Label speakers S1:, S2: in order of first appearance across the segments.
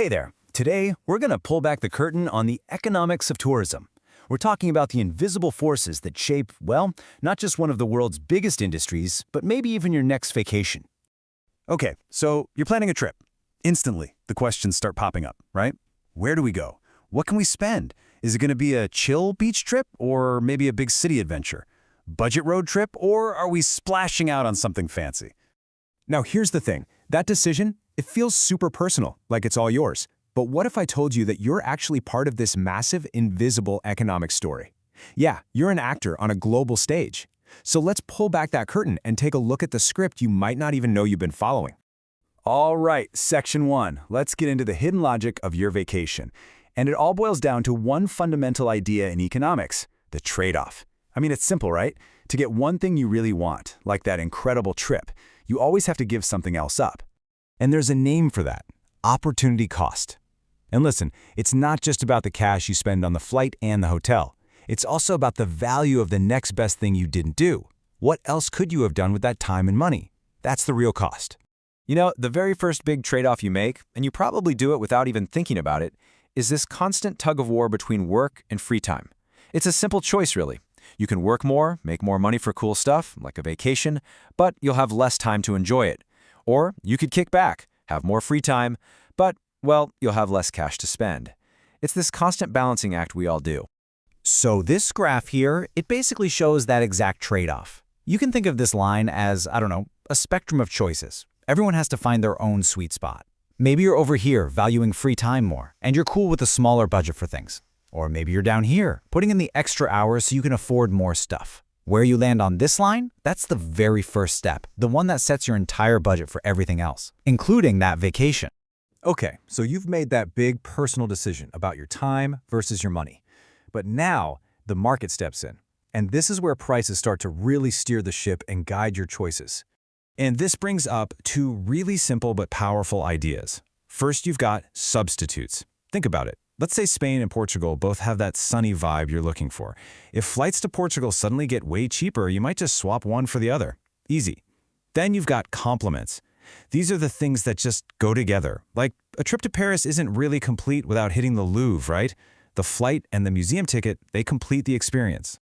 S1: Hey there. Today, we're going to pull back the curtain on the economics of tourism. We're talking about the invisible forces that shape, well, not just one of the world's biggest industries, but maybe even your next vacation.
S2: Okay, so you're planning a trip. Instantly, the questions start popping up, right? Where do we go? What can we spend? Is it going to be a chill beach trip or maybe a big city adventure? Budget road trip, or are we splashing out on something fancy?
S3: Now here's the thing. That decision, it feels super personal, like it's all yours. But what if I told you that you're actually part of this massive, invisible economic story? Yeah, you're an actor on a global stage. So let's pull back that curtain and take a look at the script you might not even know you've been following.
S2: All right, Section 1. Let's get into the hidden logic of your vacation. And it all boils down to one fundamental idea in economics, the trade-off. I mean, it's simple, right? To get one thing you really want, like that incredible trip, you always have to give something else up.
S3: And there's a name for that: opportunity cost. And listen, it's not just about the cash you spend on the flight and the hotel. It's also about the value of the next best thing you didn't do. What else could you have done with that time and money? That's the real cost.
S4: You know, the very first big trade-off you make, and you probably do it without even thinking about it, is this constant tug-of-war between work and free time. It's a simple choice, really. You can work more, make more money for cool stuff, like a vacation, but you'll have less time to enjoy it. Or you could kick back, have more free time, but, well, you'll have less cash to spend. It's this constant balancing act we all do.
S1: So this graph here, it basically shows that exact trade-off. You can think of this line as, a spectrum of choices. Everyone has to find their own sweet spot. Maybe you're over here valuing free time more, and you're cool with a smaller budget for things. Or maybe you're down here, putting in the extra hours so you can afford more stuff. Where you land on this line, that's the very first step, the one that sets your entire budget for everything else, including that vacation.
S3: Okay, so you've made that big personal decision about your time versus your money. But now, the market steps in. And this is where prices start to really steer the ship and guide your choices. And this brings up two really simple but powerful ideas. First, you've got substitutes. Think about it. Let's say Spain and Portugal both have that sunny vibe you're looking for. If flights to Portugal suddenly get way cheaper, you might just swap one for the other. Easy. Then you've got complements. These are the things that just go together. Like, a trip to Paris isn't really complete without hitting the Louvre, right? The flight and the museum ticket, they complete the experience.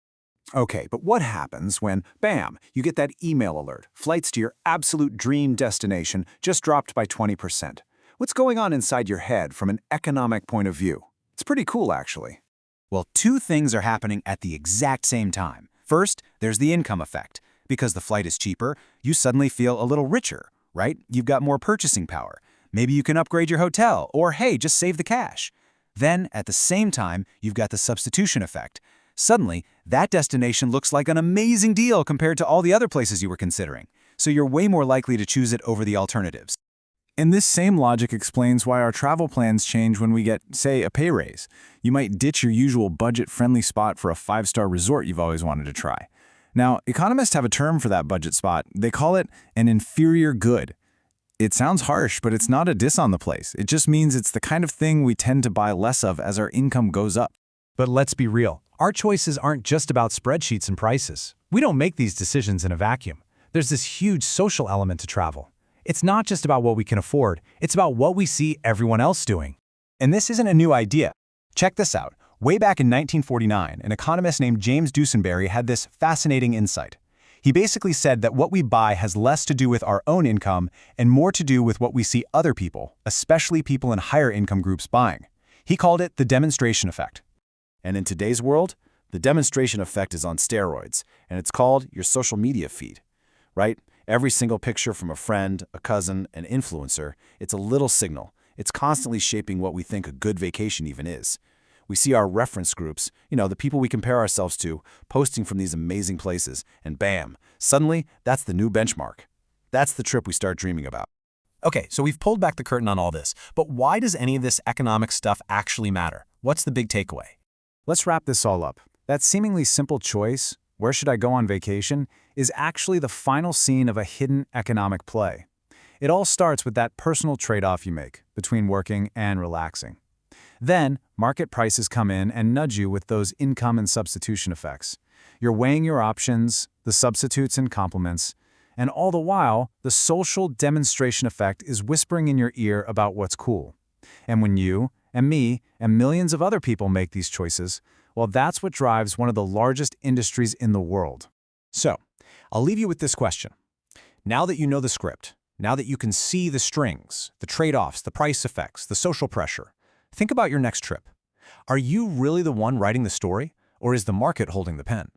S2: Okay, but what happens when, bam, you get that email alert, flights to your absolute dream destination just dropped by 20%? What's going on inside your head from an economic point of view? It's pretty cool, actually.
S1: Well, two things are happening at the exact same time. First, there's the income effect. Because the flight is cheaper, you suddenly feel a little richer, right? You've got more purchasing power. Maybe you can upgrade your hotel, or hey, just save the cash. Then, at the same time, you've got the substitution effect. Suddenly, that destination looks like an amazing deal compared to all the other places you were considering. So you're way more likely to choose it over the alternatives.
S3: And this same logic explains why our travel plans change when we get, say, a pay raise. You might ditch your usual budget-friendly spot for a 5-star resort you've always wanted to try. Now, economists have a term for that budget spot. They call it an inferior good. It sounds harsh, but it's not a diss on the place. It just means it's the kind of thing we tend to buy less of as our income goes up.
S5: But let's be real. Our choices aren't just about spreadsheets and prices. We don't make these decisions in a vacuum. There's this huge social element to travel. It's not just about what we can afford, it's about what we see everyone else doing.
S1: And this isn't a new idea. Check this out. Way back in 1949, an economist named James Dusenberry had this fascinating insight. He basically said that what we buy has less to do with our own income and more to do with what we see other people, especially people in higher income groups, buying. He called it the demonstration effect.
S2: And in today's world, the demonstration effect is on steroids, and it's called your social media feed, right? Every single picture from a friend, a cousin, an influencer, it's a little signal. It's constantly shaping what we think a good vacation even is. We see our reference groups, the people we compare ourselves to, posting from these amazing places, and bam, suddenly that's the new benchmark. That's the trip we start dreaming about.
S4: Okay, so we've pulled back the curtain on all this, but why does any of this economic stuff actually matter? What's the big takeaway?
S3: Let's wrap this all up. That seemingly simple choice, where should I go on vacation, is actually the final scene of a hidden economic play. It all starts with that personal trade-off you make between working and relaxing. Then, market prices come in and nudge you with those income and substitution effects. You're weighing your options, the substitutes and complements, and all the while, the social demonstration effect is whispering in your ear about what's cool. And when you and me and millions of other people make these choices, well, that's what drives one of the largest industries in the world.
S5: So, I'll leave you with this question. Now that you know the script, now that you can see the strings, the trade-offs, the price effects, the social pressure, think about your next trip. Are you really the one writing the story, or is the market holding the pen?